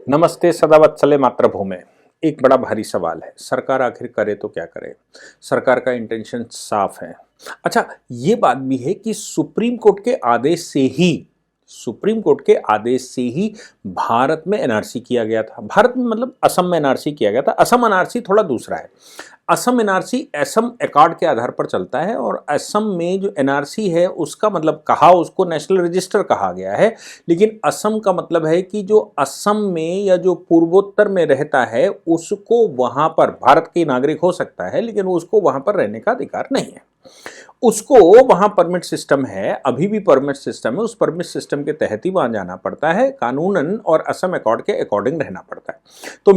नमस्ते सदावत्सले मातृभूमे। एक बड़ा भारी सवाल है, सरकार आखिर करे तो क्या करे? सरकार का इंटेंशन साफ है। अच्छा, ये बात भी है कि सुप्रीम कोर्ट के आदेश से ही भारत में एनआरसी किया गया था। भारत में मतलब असम में एनआरसी किया गया था। असम एनआरसी थोड़ा दूसरा है। असम एनआरसी असम अकॉर्ड के आधार पर चलता है और असम में जो एनआरसी है उसका मतलब कहा उसको नेशनल रजिस्टर कहा गया है। लेकिन असम का मतलब है कि जो असम में या जो पूर्वोत्तर में रहता है उसको वहां पर भारत के नागरिक हो सकता है, लेकिन उसको वहां पर रहने का अधिकार नहीं है। उसको वहां परमिट सिस्टम है, अभी भी परमिट सिस्टम है। उस परमिट सिस्टम के तहत ही वहां जाना पड़ता है कानूनन, और असम अकॉर्ड के अकॉर्डिंग रहना पड़ता है। तो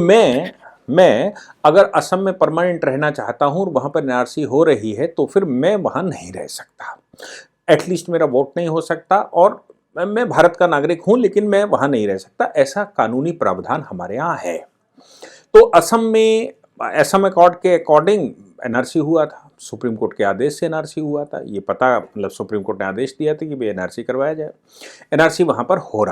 मैं अगर असम में परमानेंट रहना चाहता हूं और वहां पर एनआरसी हो रही है तो फिर मैं वहां नहीं रह सकता। एटलीस्ट मेरा वोट नहीं हो सकता, और मैं भारत का नागरिक हूं लेकिन मैं वहां नहीं रह सकता। ऐसा कानूनी प्रावधान हमारे यहाँ है। तो असम में असम अकॉर्ड के अकॉर्डिंग एनआरसी हुआ था। सुप्रीम कोर्ट के आदेश से एनआरसी हुआ था। ये पता मतलब सुप्रीम कोर्ट ने आदेश दिया था कि भाई एनआरसी करवाया जाए। एनआरसी वहां पर हो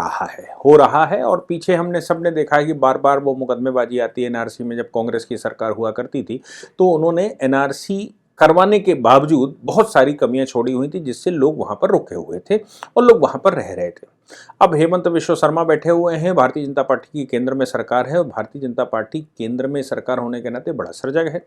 रहा है और पीछे हमने सबने देखा है कि बार बार वो मुकदमेबाजी आती है एनआरसी में। जब कांग्रेस की सरकार हुआ करती थी तो उन्होंने एनआरसी करवाने के बावजूद बहुत सारी कमियां छोड़ी हुई थी, जिससे लोग वहां पर रुके हुए थे और लोग वहां पर रह रहे थे। अब हेमंत विश्व शर्मा बैठे हुए हैं, भारतीय जनता पार्टी की केंद्र में सरकार है और भारतीय जनता पार्टी केंद्र में सरकार होने के नाते बड़ा सर्जग है।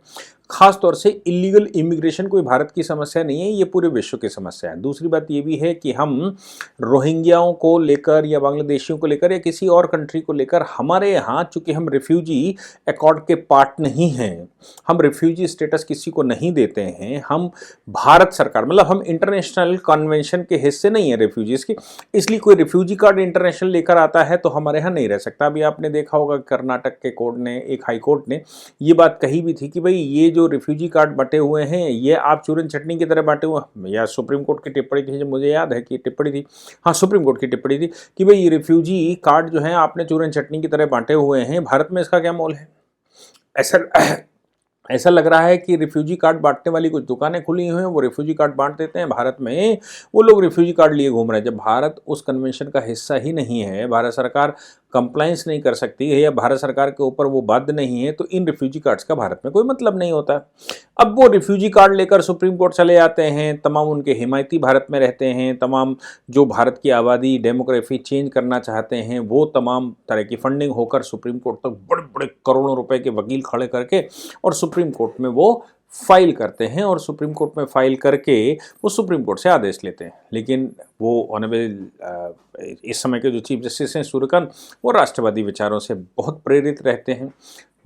खास तौर से इलीगल इमिग्रेशन कोई भारत की समस्या नहीं है, ये पूरे विश्व की समस्या है। दूसरी बात ये भी है कि हम रोहिंग्याओं को लेकर या बांग्लादेशियों को लेकर या किसी और कंट्री को लेकर, हमारे यहाँ चूंकि हम रिफ्यूजी अकॉर्ड के पार्ट नहीं हैं, हम रिफ्यूजी स्टेटस किसी को नहीं देते हैं, हम भारत सरकार मतलब हम इंटरनेशनल कन्वेंशन के हिस्से नहीं है रिफ्यूजीज की, इसलिए कोई रिफ्यूजी कार्ड इंटरनेशनल लेकर आता है तो हमारे यहाँ नहीं रह सकता। अभी आपने देखा होगा कर्नाटक के कोर्ट ने, एक हाई कोर्ट ने ये बात कही भी थी कि भाई ये जो रिफ्यूजी कार्ड बंटे हुए हैं ये आप चूरन चटनी की तरह बांटे हुए हैं। या सुप्रीम कोर्ट की टिप्पणी थी, जो मुझे याद है कि टिप्पणी थी, हाँ सुप्रीम कोर्ट की टिप्पणी थी कि भाई ये रिफ्यूजी कार्ड जो है आपने चूरन चटनी की तरह बांटे हुए हैं, भारत में इसका क्या मोल है। ऐसा ऐसा लग रहा है कि रिफ्यूजी कार्ड बांटने वाली कुछ दुकानें खुली हुई हैं, वो रिफ्यूजी कार्ड बांट देते हैं भारत में, वो लोग रिफ्यूजी कार्ड लिए घूम रहे हैं। जब भारत उस कन्वेंशन का हिस्सा ही नहीं है, भारत सरकार कंप्लाइंस नहीं कर सकती है या भारत सरकार के ऊपर वो बाध्य नहीं है, तो इन रिफ्यूजी कार्ड्स का भारत में कोई मतलब नहीं होता। अब वो रिफ्यूजी कार्ड लेकर सुप्रीम कोर्ट चले जाते हैं, तमाम उनके हिमायती भारत में रहते हैं, तमाम जो भारत की आबादी डेमोग्राफी चेंज करना चाहते हैं वो तमाम तरह की फंडिंग होकर सुप्रीम कोर्ट तक बड़े बड़े करोड़ों रुपए के वकील खड़े करके और सुप्रीम कोर्ट में वो फाइल करते हैं, और सुप्रीम कोर्ट में फाइल करके वो सुप्रीम कोर्ट से आदेश लेते हैं। लेकिन वो ऑनरेबल इस समय के जो चीफ जस्टिस हैं सूर्यकांत, वो राष्ट्रवादी विचारों से बहुत प्रेरित रहते हैं।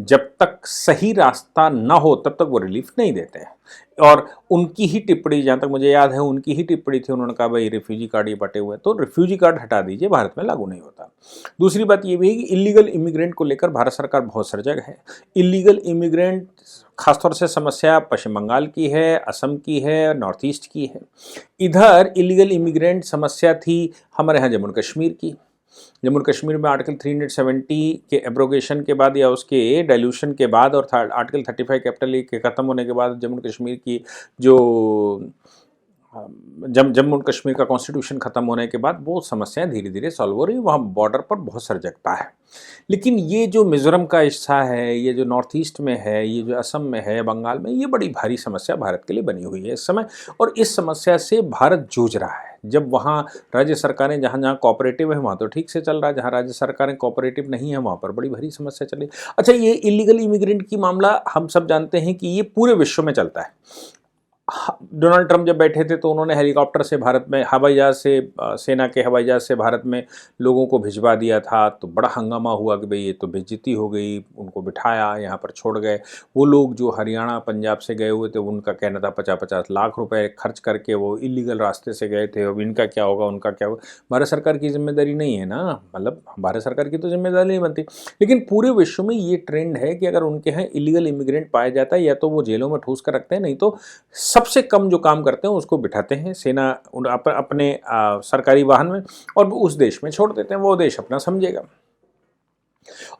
जब तक सही रास्ता ना हो तब तक वो रिलीफ नहीं देते हैं। और उनकी ही टिप्पणी, जहाँ तक मुझे याद है उनकी ही टिप्पणी थी, उन्होंने कहा भाई रिफ्यूजी कार्ड ये बटे हुए हैं तो रिफ्यूजी कार्ड हटा दीजिए, भारत में लागू नहीं होता। दूसरी बात ये भी है कि इलीगल इमिग्रेंट को लेकर भारत सरकार बहुत सर्जग है। इलीगल इमिग्रेंट खासतौर से समस्या पश्चिम बंगाल की है, असम की है, नॉर्थ ईस्ट की है। इधर इलीगल इमिग्रेंट समस्या थी हमारे यहाँ जम्मू कश्मीर की। जम्मू कश्मीर में आर्टिकल 370 के एब्रोगेशन के बाद या उसके डाइल्यूशन के बाद और आर्टिकल 35 कैपिटल ए के ख़त्म होने के बाद जम्मू कश्मीर की जो जम्मू कश्मीर का कॉन्स्टिट्यूशन ख़त्म होने के बाद वो समस्याएं धीरे धीरे सॉल्व हो रही है। वहाँ बॉर्डर पर बहुत सर्जकता है। लेकिन ये जो मिज़ोरम का हिस्सा है, ये जो नॉर्थ ईस्ट में है, ये जो असम में है, बंगाल में, ये बड़ी भारी समस्या भारत के लिए बनी हुई है इस समय, और इस समस्या से भारत जूझ रहा है। जब वहाँ राज्य सरकारें जहाँ जहाँ कोऑपरेटिव है वहाँ तो ठीक से चल रहा है, जहाँ राज्य सरकारें कोऑपरेटिव नहीं है वहाँ पर बड़ी भारी समस्या चल रही है। अच्छा, ये इलीगल इमिग्रेंट की मामला हम सब जानते हैं कि ये पूरे विश्व में चलता है। डोनाल्ड ट्रंप जब बैठे थे तो उन्होंने हेलीकॉप्टर से भारत में, हवाई जहाज़ से, सेना के हवाई जहाज़ से भारत में लोगों को भिजवा दिया था। तो बड़ा हंगामा हुआ कि भाई ये तो बेइज्जती हो गई, उनको बिठाया यहाँ पर छोड़ गए। वो लोग जो हरियाणा पंजाब से गए हुए थे उनका कहना था 50-50 लाख रुपए खर्च करके वो इलीगल रास्ते से गए थे। अब इनका क्या होगा, उनका क्या होगा। भारत सरकार की जिम्मेदारी नहीं है ना, मतलब भारत सरकार की तो जिम्मेदारी नहीं बनती। लेकिन पूरे विश्व में ये ट्रेंड है कि अगर उनके यहाँ इलीगल इमिग्रेंट पाया जाता है या तो वो जेलों में ठूस कर रखते हैं, नहीं तो सबसे कम जो काम करते हैं उसको बिठाते हैं सेना अपने सरकारी वाहन में और उस देश में छोड़ देते हैं, वो देश अपना समझेगा।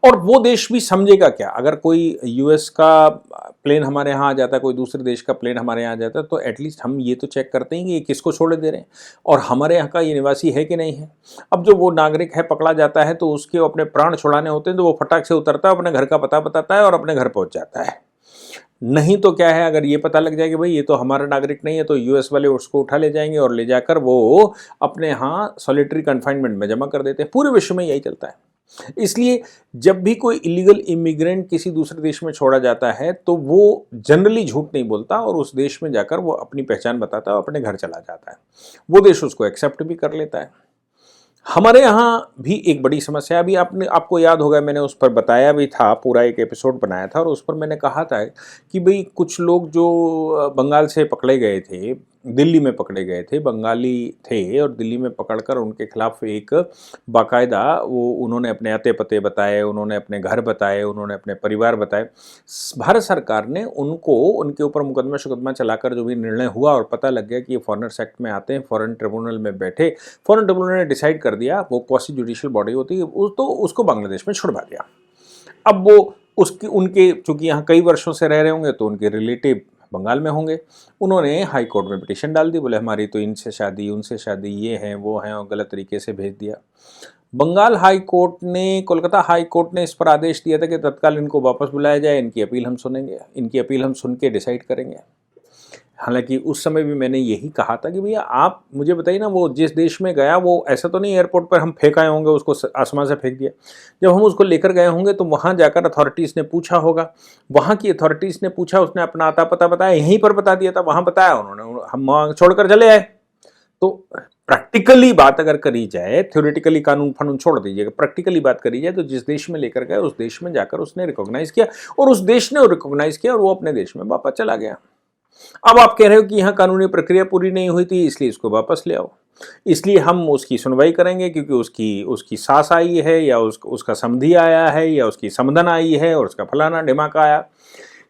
और वो देश भी समझेगा क्या, अगर कोई यूएस का प्लेन हमारे यहाँ आ जाता है, कोई दूसरे देश का प्लेन हमारे यहाँ आ जाता है, तो एटलीस्ट हम ये तो चेक करते हैं कि ये किसको छोड़े दे रहे हैं और हमारे यहाँ का ये निवासी है कि नहीं है। अब जो वो नागरिक है पकड़ा जाता है तो उसके अपने प्राण छुड़ाने होते हैं, तो वो फटाक से उतरता है, अपने घर का पता बताता है और अपने घर पहुँच जाता है। नहीं तो क्या है, अगर ये पता लग जाए कि भाई ये तो हमारा नागरिक नहीं है, तो यूएस वाले उसको उठा ले जाएंगे और ले जाकर वो अपने यहाँ सॉलिटरी कन्फाइनमेंट में जमा कर देते हैं। पूरे विश्व में यही चलता है। इसलिए जब भी कोई इलीगल इमिग्रेंट किसी दूसरे देश में छोड़ा जाता है तो वो जनरली झूठ नहीं बोलता और उस देश में जाकर वो अपनी पहचान बताता है और अपने घर चला जाता है। वो देश उसको एक्सेप्ट भी कर लेता है। हमारे यहाँ भी एक बड़ी समस्या, अभी आपको याद होगा मैंने उस पर बताया भी था, पूरा एक एपिसोड बनाया था और उस पर मैंने कहा था कि भाई कुछ लोग जो बंगाल से पकड़े गए थे, दिल्ली में पकड़े गए थे, बंगाली थे और दिल्ली में पकड़कर उनके खिलाफ एक बाकायदा वो उन्होंने अपने अते पते बताए, उन्होंने अपने घर बताए, उन्होंने अपने परिवार बताए। भारत सरकार ने उनको उनके ऊपर मुकदमा चलाकर जो भी निर्णय हुआ और पता लग गया कि ये फॉरेनर्स एक्ट में आते हैं, फॉरेन ट्रिब्यूनल में बैठे, फॉरेन ट्रिब्यूनल ने डिसाइड कर दिया, वो क्वासी जुडिशियल बॉडी होती है, तो उसको बांग्लादेश में छुड़वा दिया। अब वो उसकी उनके चूंकि यहाँ कई वर्षों से रह रहे होंगे तो उनके रिलेटिव बंगाल में होंगे, उन्होंने हाई कोर्ट में पिटीशन डाल दी, बोले हमारी तो इनसे शादी, उनसे शादी, ये हैं वो हैं, और गलत तरीके से भेज दिया। बंगाल हाई कोर्ट ने, कोलकाता हाई कोर्ट ने इस पर आदेश दिया था कि तत्काल इनको वापस बुलाया जाए, इनकी अपील हम सुनेंगे, इनकी अपील हम सुन के डिसाइड करेंगे। हालांकि उस समय भी मैंने यही कहा था कि भैया आप मुझे बताइए ना, वो जिस देश में गया वो ऐसा तो नहीं एयरपोर्ट पर हम फेंक आए होंगे, उसको आसमान से फेंक दिया। जब हम उसको लेकर गए होंगे तो वहाँ जाकर अथॉरिटीज़ ने पूछा होगा, वहाँ की अथॉरिटीज़ ने पूछा, उसने अपना आता पता बताया, यहीं पर बता दिया था, वहाँ बताया उन्होंने, हम वहाँ छोड़कर चले आए। तो प्रैक्टिकली बात अगर करी जाए, थ्योरेटिकली कानून फानून छोड़ दीजिएगा, प्रैक्टिकली बात करी जाए तो जिस देश में लेकर गए उस देश में जाकर उसने रिकॉग्नाइज किया और उस देश ने रिकॉग्नाइज किया और वो अपने देश में वापस चला गया। अब आप कह रहे हो कि यहाँ कानूनी प्रक्रिया पूरी नहीं हुई थी इसलिए इसको वापस ले आओ, इसलिए हम उसकी सुनवाई करेंगे क्योंकि उसकी सास आई है या उसका समधी आया है या उसकी समधन आई है और उसका फलाना ढिमाका आया।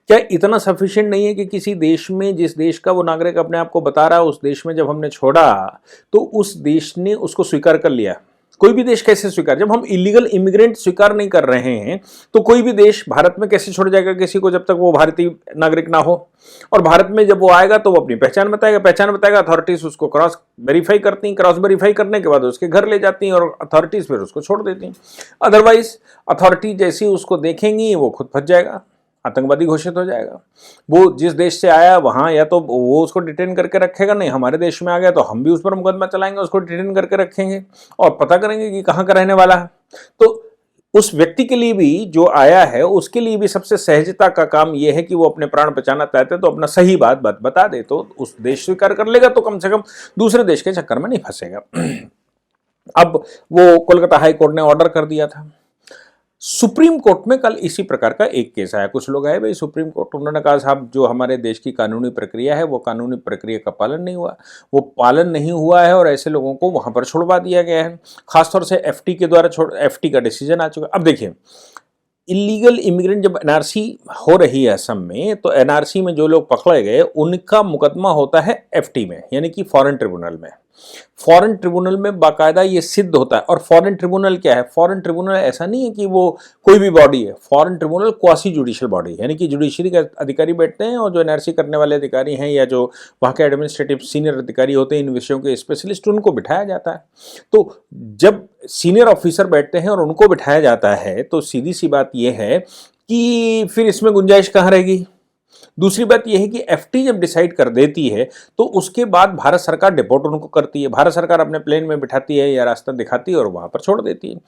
क्या इतना सफिशिएंट नहीं है कि किसी देश में, जिस देश का वो नागरिक अपने आप को बता रहा है, उस देश में जब हमने छोड़ा तो उस देश ने उसको स्वीकार कर लिया। कोई भी देश कैसे स्वीकार, जब हम इलीगल इमिग्रेंट स्वीकार नहीं कर रहे हैं तो कोई भी देश भारत में कैसे छोड़ जाएगा किसी को जब तक वो भारतीय नागरिक ना हो। और भारत में जब वो आएगा तो वो अपनी पहचान बताएगा, अथॉरिटीज उसको क्रॉस वेरीफाई करती हैं, क्रॉस वेरीफाई करने के बाद उसके घर ले जाती हैं और अथॉरिटीज फिर उसको छोड़ देती हैं। अदरवाइज अथॉरिटी जैसी उसको देखेंगी वो खुद फंस जाएगा, आतंकवादी घोषित हो जाएगा। वो जिस देश से आया वहाँ या तो वो उसको डिटेन करके रखेगा, नहीं हमारे देश में आ गया तो हम भी उस पर मुकदमा चलाएंगे, उसको डिटेन करके रखेंगे और पता करेंगे कि कहाँ का रहने वाला है। तो उस व्यक्ति के लिए भी, जो आया है उसके लिए भी सबसे सहजता का काम यह है कि वो अपने प्राण बचाना चाहते तो अपना सही बात बता दे, तो उस देश स्वीकार कर लेगा तो कम से कम दूसरे देश के चक्कर में नहीं फंसेगा। अब वो कोलकाता हाई कोर्ट ने ऑर्डर कर दिया था। सुप्रीम कोर्ट में कल इसी प्रकार का एक केस आया। कुछ लोग आए भाई सुप्रीम कोर्ट, उन्होंने कहा साहब जो हमारे देश की कानूनी प्रक्रिया है वो कानूनी प्रक्रिया का पालन नहीं हुआ, वो पालन नहीं हुआ है और ऐसे लोगों को वहां पर छुड़वा दिया गया है। खासतौर से एफटी के द्वारा एफटी का डिसीजन आ चुका। अब देखिए, इलीगल इमिग्रेंट जब एनआरसी हो रही है असम में, तो एनआरसी में जो लोग पकड़े गए उनका मुकदमा होता है एफटी में, यानी कि फॉरेन ट्रिब्यूनल में। फॉरेन ट्रिब्यूनल में बाकायदा ये सिद्ध होता है। और फॉरेन ट्रिब्यूनल क्या है? फॉरेन ट्रिब्यूनल ऐसा नहीं है कि वो कोई भी बॉडी है। Foreign tribunal quasi judicial body, यानी कि जुडिशरी के अधिकारी बैठते हैं और जो एनआरसी करने वाले अधिकारी हैं या जो वहाँ के एडमिनिस्ट्रेटिव सीनियर अधिकारी होते हैं इन विषयों के स्पेशलिस्ट, उनको बिठाया जाता है। तो जब सीनियर ऑफिसर बैठते हैं और उनको बिठाया जाता है तो सीधी सी बात यह है कि फिर इसमें गुंजाइश कहाँ रहेगी। दूसरी बात यह है कि एफटी जब डिसाइड कर देती है तो उसके बाद भारत सरकार डिपोर्ट उनको करती है, भारत सरकार अपने प्लेन में बिठाती है या रास्ता दिखाती है और वहां पर छोड़ देती है।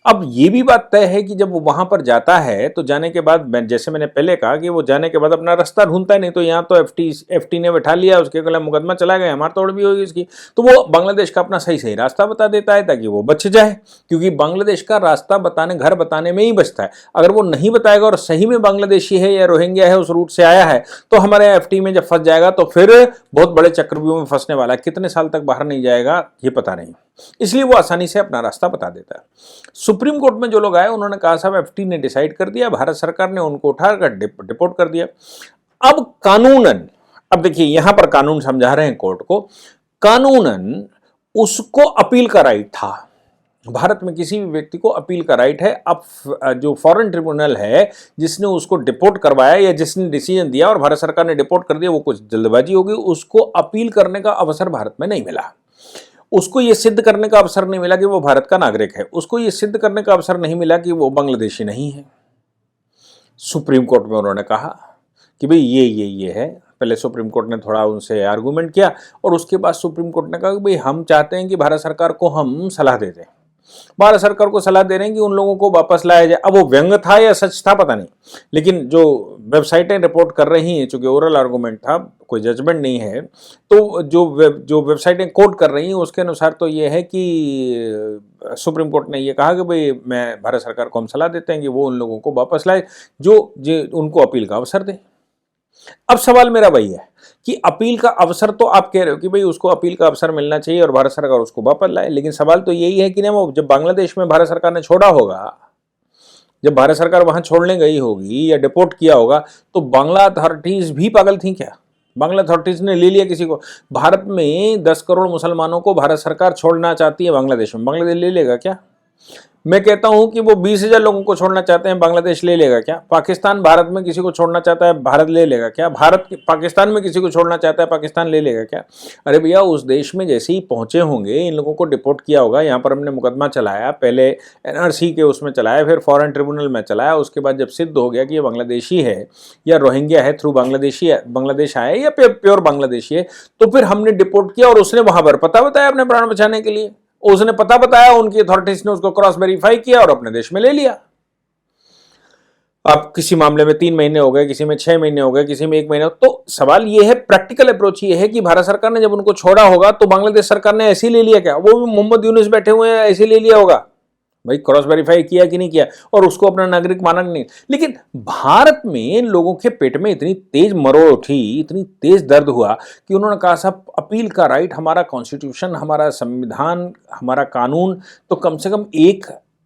अब ये भी बात तय है कि जब वो वहां पर जाता है तो जाने के बाद, जैसे मैंने पहले कहा कि वो जाने के बाद अपना रास्ता ढूंढता है, नहीं तो यहाँ तो एफटी ने बैठा लिया, उसके खिलाफ मुकदमा चला गया, हमार तोड़ भी होगी उसकी, तो वो बांग्लादेश का अपना सही रास्ता बता देता है ताकि वो बच जाए, क्योंकि बांग्लादेश का रास्ता बताने, घर बताने में ही बचता है। अगर वो नहीं बताएगा और सही में बांग्लादेशी है या रोहिंग्या है, उस रूट से आया है, तो हमारे एफटी में जब फंस जाएगा तो फिर बहुत बड़े चक्रव्यूह में फंसने वाला है, कितने साल तक बाहर नहीं जाएगा ये पता नहीं। इसलिए वो आसानी से अपना रास्ता बता देता है। सुप्रीम कोर्ट में जो लोग आए उन्होंने कहा साहब एफटी ने डिसाइड कर दिया, भारत सरकार ने उनको उठाकर डिपोर्ट कर दिया। अब कानूनन, अब देखिए यहां पर कानून समझा रहे हैं कोर्ट को, कानूनन उसको अपील का राइट था। भारत में किसी भी व्यक्ति को अपील का राइट है। अब जो फॉरेन ट्रिब्यूनल है जिसने उसको डिपोर्ट करवाया या जिसने डिसीजन दिया और भारत सरकार ने डिपोर्ट कर दिया, वो कुछ जल्दबाजी होगी, उसको अपील करने का अवसर भारत में नहीं मिला। उसको ये सिद्ध करने का अवसर नहीं मिला कि वो भारत का नागरिक है। उसको ये सिद्ध करने का अवसर नहीं मिला कि वो बांग्लादेशी नहीं है। सुप्रीम कोर्ट में उन्होंने कहा कि भाई ये है। पहले सुप्रीम कोर्ट ने थोड़ा उनसे आर्गूमेंट किया और उसके बाद सुप्रीम कोर्ट ने कहा कि भाई हम चाहते हैं कि भारत सरकार को हम सलाह दे दें। भारत सरकार को सलाह दे रहे हैं कि उन लोगों को वापस लाया जाए। अब वो व्यंग था या सच था पता नहीं, लेकिन जो वेबसाइटें रिपोर्ट कर रही हैं, चूंकि ओरल आर्गूमेंट था, कोई जजमेंट नहीं है, तो जो वेबसाइटें कोट कर रही हैं उसके अनुसार तो ये है कि सुप्रीम कोर्ट ने ये कहा कि भाई मैं भारत सरकार को हम सलाह देते हैं कि वो उन लोगों को वापस लाए जो उनको अपील का अवसर दे। अब सवाल मेरा वही है कि अपील का अवसर तो आप कह रहे हो कि भाई उसको अपील का अवसर मिलना चाहिए और भारत सरकार उसको वापस लाए, लेकिन सवाल तो यही है कि ना, वो जब बांग्लादेश में भारत सरकार ने छोड़ा होगा, जब भारत सरकार वहां छोड़ने गई होगी या डिपोर्ट किया होगा, तो बांग्ला अथॉरिटीज भी पागल थी क्या? बांग्ला अथॉरिटीज ने ले लिया किसी को? भारत में 10 करोड़ मुसलमानों को भारत सरकार छोड़ना चाहती है बांग्लादेश में, बांग्लादेश ले लेगा क्या? मैं कहता हूं कि वो 20,000 लोगों को छोड़ना चाहते हैं, बांग्लादेश ले लेगा क्या? पाकिस्तान भारत में किसी को छोड़ना चाहता है, भारत ले लेगा क्या? भारत पाकिस्तान में किसी को छोड़ना चाहता है, पाकिस्तान ले लेगा क्या? अरे भैया, उस देश में जैसे ही पहुंचे होंगे, इन लोगों को डिपोर्ट किया होगा, यहाँ पर हमने मुकदमा चलाया, पहले NRC के उसमें चलाया, फिर फॉरेन ट्रिब्यूनल में चलाया, उसके बाद जब सिद्ध हो गया कि ये बांग्लादेशी है या रोहिंग्या है, थ्रू बांग्लादेश आया या प्योर बांग्लादेशी है, तो फिर हमने डिपोर्ट किया और उसने वहां पर पता बताया अपने प्राण बचाने के लिए, उसने पता बताया, उनकी अथॉरिटीज ने उसको क्रॉस वेरीफाई किया और अपने देश में ले लिया। अब किसी मामले में 3 महीने हो गए, किसी में 6 महीने हो गए, किसी में 1 महीने, तो सवाल ये है, प्रैक्टिकल अप्रोच ये है कि भारत सरकार ने जब उनको छोड़ा होगा तो बांग्लादेश सरकार ने ऐसे ही ले लिया क्या? वो भी मोहम्मद यूनुस बैठे हुए हैं, ऐसे ले लिया होगा? भाई क्रॉस वेरीफाई किया कि नहीं किया, और उसको अपना नागरिक माना नहीं। लेकिन भारत में लोगों के पेट में इतनी तेज मरोड़ उठी, इतनी तेज दर्द हुआ कि उन्होंने कहा साहब, अपील का राइट, हमारा कॉन्स्टिट्यूशन, हमारा संविधान, हमारा कानून तो कम से कम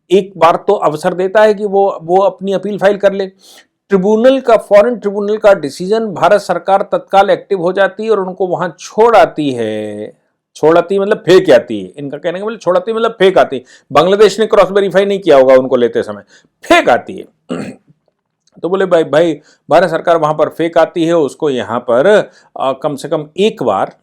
एक बार तो अवसर देता है कि वो अपनी अपील फाइल कर ले। ट्रिब्यूनल का, फॉरेन ट्रिब्यूनल का डिसीजन, भारत सरकार तत्काल एक्टिव हो जाती है और उनको वहां छोड़ आती है। छोड़ाती मतलब फेंक आती है, इनका कहने का मतलब छोड़ाती मतलब फेंक आती है। बांग्लादेश ने क्रॉस वेरीफाई नहीं किया होगा उनको लेते समय, फेंक आती है। तो बोले भाई भारत सरकार वहां पर फेंक आती है, उसको यहां पर कम से कम एक बार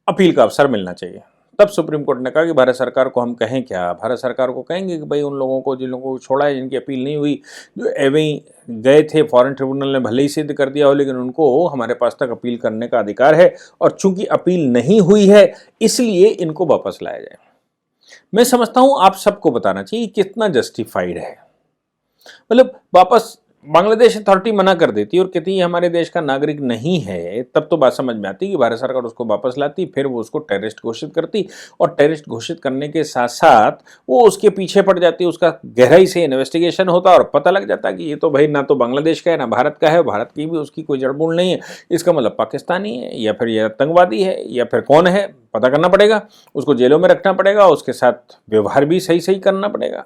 अपील का अवसर मिलना चाहिए। तब सुप्रीम कोर्ट ने कहा कि भारत सरकार को हम कहें क्या? भारत सरकार को कहेंगे कि भाई उन लोगों को, जिन लोगों को छोड़ा है, जिनकी अपील नहीं हुई, जो एवं गए थे, फॉरेन ट्रिब्यूनल ने भले ही सिद्ध कर दिया हो, लेकिन उनको हमारे पास तक अपील करने का अधिकार है, और चूंकि अपील नहीं हुई है इसलिए इनको वापस लाया जाए। मैं समझता हूं आप सबको बताना चाहिए कितना जस्टिफाइड है। मतलब वापस बांग्लादेश अथॉरिटी मना कर देती और कहती है हमारे देश का नागरिक नहीं है, तब तो बात समझ में आती कि भारत सरकार उसको वापस लाती, फिर वो उसको टेररिस्ट घोषित करती, और टेररिस्ट घोषित करने के साथ साथ वो उसके पीछे पड़ जाती, उसका गहराई से इन्वेस्टिगेशन होता और पता लग जाता कि ये तो भाई ना तो बांग्लादेश का है ना भारत का है, भारत की भी उसकी कोई जड़बूल नहीं है, इसका मतलब पाकिस्तानी है या फिर ये आतंकवादी है या फिर कौन है, पता करना पड़ेगा, उसको जेलों में रखना पड़ेगा, उसके साथ व्यवहार भी सही सही करना पड़ेगा।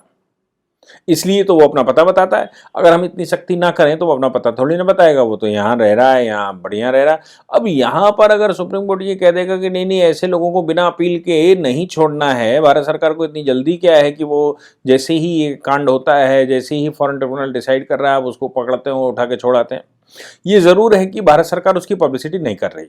इसलिए तो वो अपना पता बताता है। अगर हम इतनी सख्ती ना करें तो वो अपना पता थोड़ी ना बताएगा, वो तो यहाँ रह रहा है, यहाँ बढ़िया रह रहा है। अब यहाँ पर अगर सुप्रीम कोर्ट ये कह देगा कि नहीं नहीं, ऐसे लोगों को बिना अपील के नहीं छोड़ना है, भारत सरकार को इतनी जल्दी क्या है कि वो जैसे ही ये कांड होता है, जैसे ही फॉरेन ट्रिब्यूनल डिसाइड कर रहा है, उसको पकड़ते हैं, उठा के छोड़ाते हैं। ये जरूर है कि भारत सरकार उसकी पब्लिसिटी नहीं कर रही,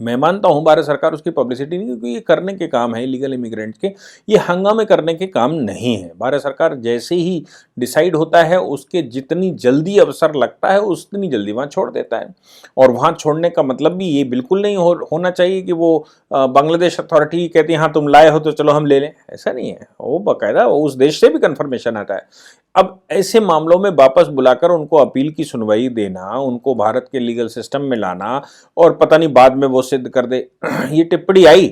मैं मानता हूं भारत सरकार उसकी पब्लिसिटी नहीं, क्योंकि ये करने के काम है इलीगल इमिग्रेंट्स के, ये हंगामे करने के काम नहीं है। भारत सरकार जैसे ही डिसाइड होता है, उसके जितनी जल्दी अवसर लगता है उतनी जल्दी वहाँ छोड़ देता है। और वहाँ छोड़ने का मतलब भी ये बिल्कुल नहीं होना चाहिए कि वो बांग्लादेश अथॉरिटी कहती है हाँ तुम लाए हो तो चलो हम ले लें, ऐसा नहीं है। वो बाकायदा उस देश से भी कन्फर्मेशन आता है। अब ऐसे मामलों में वापस बुलाकर उनको अपील की सुनवाई देना, उनको भारत के लीगल सिस्टम में लाना, और पता नहीं बाद में वो सिद्ध कर दे ये टिप्पणी आई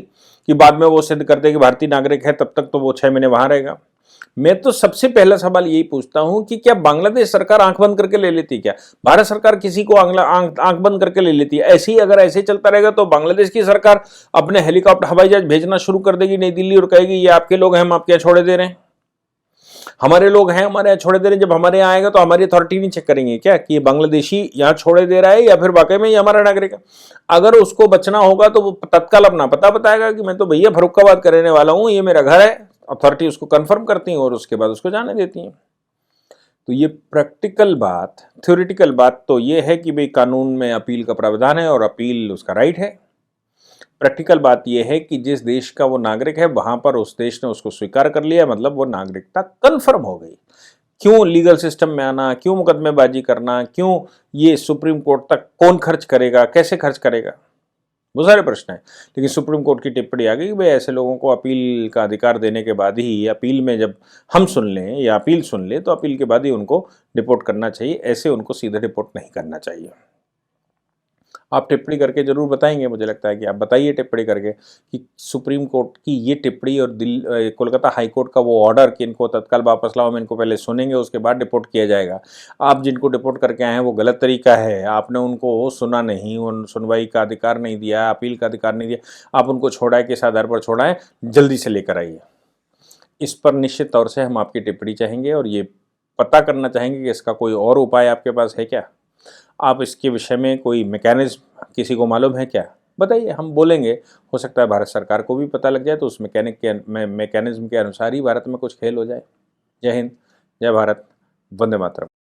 कि बाद में वो सिद्ध कर दे कि भारतीय नागरिक है, तब तक तो वो 6 महीने वहां रहेगा। मैं तो सबसे पहला सवाल यही पूछता हूं कि क्या बांग्लादेश सरकार आंख बंद करके ले लेती? क्या भारत सरकार किसी को आंख बंद करके ले लेती है? ऐसे ही अगर ऐसे चलता रहेगा तो बांग्लादेश की सरकार अपने हेलीकॉप्टर, हवाई जहाज भेजना शुरू कर देगी नई दिल्ली और कहेगी ये आपके लोग हैं, हम आपके यहाँ छोड़े दे रहे हैं, हमारे लोग हैं, हमारे यहाँ छोड़े दे रहे हैं। जब हमारे यहाँ आएगा तो हमारी अथॉरिटी नहीं चेक करेंगे क्या कि ये बांग्लादेशी यहाँ छोड़े दे रहा है या फिर वाकई में ये हमारा नागरिक है? अगर उसको बचना होगा तो वो तत्काल अपना पता बताएगा कि मैं तो भैया फर्रुखाबाद का रहने वाला हूँ, ये मेरा घर है, अथॉरिटी उसको कंफर्म करती हैं और उसके बाद उसको जाने देती हैं। तो ये प्रैक्टिकल बात, थ्योरेटिकल बात तो ये है कि भाई कानून में अपील का प्रावधान है और अपील उसका राइट है। प्रैक्टिकल बात यह है कि जिस देश का वो नागरिक है वहां पर उस देश ने उसको स्वीकार कर लिया, मतलब वो नागरिकता कन्फर्म हो गई। क्यों लीगल सिस्टम में आना, क्यों मुकदमेबाजी करना, क्यों ये सुप्रीम कोर्ट तक कौन खर्च करेगा, कैसे खर्च करेगा, वो सारे प्रश्न हैं। लेकिन सुप्रीम कोर्ट की टिप्पणी आ गई कि भाई ऐसे लोगों को अपील का अधिकार देने के बाद ही, अपील में जब हम सुन लें या अपील सुन लें तो अपील के बाद ही उनको डिपोर्ट करना चाहिए, ऐसे उनको सीधे डिपोर्ट नहीं करना चाहिए। आप टिप्पणी करके जरूर बताएंगे, मुझे लगता है कि आप बताइए टिप्पणी करके कि सुप्रीम कोर्ट की ये टिप्पणी और कोलकाता हाई कोर्ट का वो ऑर्डर कि इनको तत्काल वापस लाओ, हम इनको पहले सुनेंगे उसके बाद डिपोर्ट किया जाएगा। आप जिनको डिपोर्ट करके आए हैं वो गलत तरीका है, आपने उनको सुना नहीं, उन सुनवाई का अधिकार नहीं दिया, अपील का अधिकार नहीं दिया, आप उनको छोड़ाए, किस आधार पर छोड़ाएं, जल्दी से लेकर आइए। इस पर निश्चित तौर से हम आपकी टिप्पणी चाहेंगे और ये पता करना चाहेंगे कि इसका कोई और उपाय आपके पास है क्या। आप इसके विषय में कोई मैकेनिज्म किसी को मालूम है क्या, बताइए, हम बोलेंगे। हो सकता है भारत सरकार को भी पता लग जाए तो उस मैकेनिज्म के अनुसार ही भारत में कुछ खेल हो जाए। जय हिंद, जय भारत, वंदे मातरम।